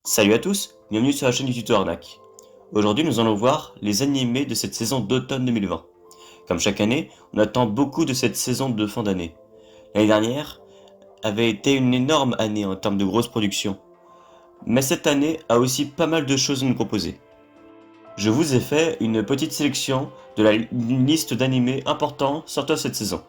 Salut à tous, bienvenue sur la chaîne du Tuto Arnaque. Aujourd'hui nous allons voir les animés de cette saison d'automne 2020. Comme chaque année, on attend beaucoup de cette saison de fin d'année. L'année dernière avait été une énorme année en termes de grosses productions. Mais cette année a aussi pas mal de choses à nous proposer. Je vous ai fait une petite sélection de la liste d'animés importants sortant cette saison.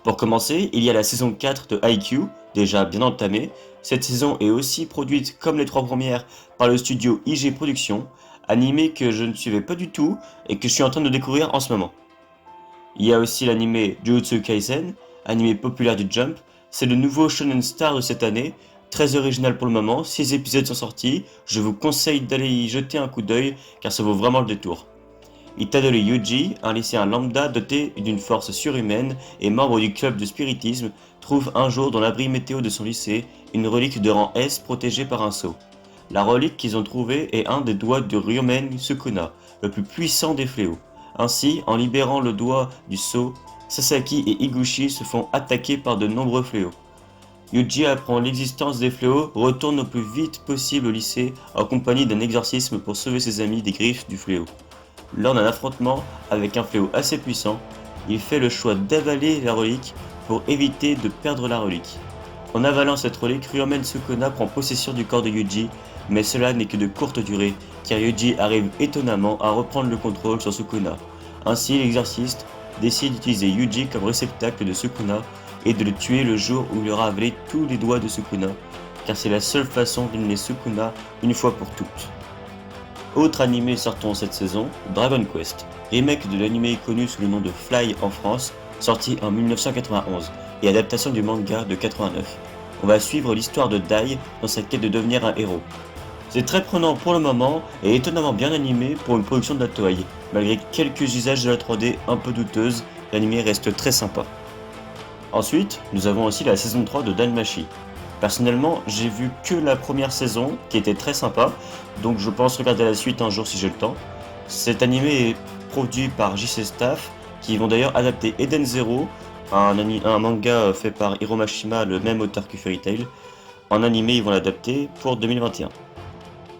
Pour commencer, il y a la saison 4 de Haikyuu, déjà bien entamée. Cette saison est aussi produite comme les trois premières par le studio IG Productions, animé que je ne suivais pas du tout et que je suis en train de découvrir en ce moment. Il y a aussi l'animé Jujutsu Kaisen, animé populaire du Jump. C'est le nouveau shonen star de cette année, très original pour le moment, 6 épisodes sont sortis, je vous conseille d'aller y jeter un coup d'œil car ça vaut vraiment le détour. Itadori Yuji, un lycéen lambda doté d'une force surhumaine et membre du club de spiritisme, trouve un jour dans l'abri météo de son lycée une relique de rang S protégée par un sceau. La relique qu'ils ont trouvée est un des doigts de Ryomen Sukuna, le plus puissant des fléaux. Ainsi, en libérant le doigt du sceau, Sasaki et Higuchi se font attaquer par de nombreux fléaux. Yuji apprend l'existence des fléaux, retourne au plus vite possible au lycée en compagnie d'un exorcisme pour sauver ses amis des griffes du fléau. Lors d'un affrontement avec un fléau assez puissant, il fait le choix d'avaler la relique pour éviter de perdre la relique. En avalant cette relique, Ryomen Sukuna prend possession du corps de Yuji, mais cela n'est que de courte durée, car Yuji arrive étonnamment à reprendre le contrôle sur Sukuna. Ainsi, l'exorciste décide d'utiliser Yuji comme réceptacle de Sukuna et de le tuer le jour où il aura avalé tous les doigts de Sukuna, car c'est la seule façon d'éliminer Sukuna une fois pour toutes. Autre animé sortant cette saison, Dragon Quest, remake de l'animé connu sous le nom de Fly en France, sorti en 1991, et adaptation du manga de 89. On va suivre l'histoire de Dai dans sa quête de devenir un héros. C'est très prenant pour le moment et étonnamment bien animé pour une production de la Toei. Malgré quelques usages de la 3D un peu douteuses, l'animé reste très sympa. Ensuite, nous avons aussi la saison 3 de Danmachi. Personnellement, j'ai vu que la première saison, qui était très sympa, donc je pense regarder la suite un jour si j'ai le temps. Cet animé est produit par JC Staff, qui vont d'ailleurs adapter Eden Zero, un manga fait par Hiro Mashima, le même auteur que Fairy Tail. En animé, ils vont l'adapter pour 2021.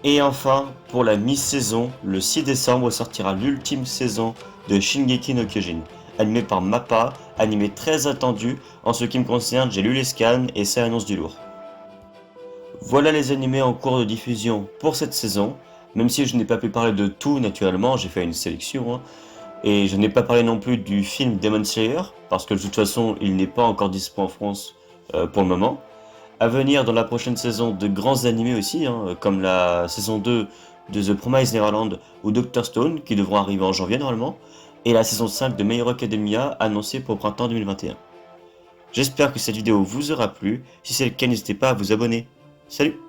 Et enfin, pour la mi-saison, le 6 décembre sortira l'ultime saison de Shingeki no Kyojin, animé par MAPPA, animé très attendu. En ce qui me concerne, j'ai lu les scans et ça annonce du lourd. Voilà les animés en cours de diffusion pour cette saison. Même si je n'ai pas pu parler de tout naturellement, j'ai fait une sélection. Et je n'ai pas parlé non plus du film Demon Slayer, parce que de toute façon il n'est pas encore dispo en France pour le moment. À venir dans la prochaine saison de grands animés aussi, comme la saison 2 de The Promised Neverland ou Dr. Stone, qui devront arriver en janvier normalement, et la saison 5 de My Hero Academia annoncée pour printemps 2021. J'espère que cette vidéo vous aura plu, si c'est le cas n'hésitez pas à vous abonner. Salut!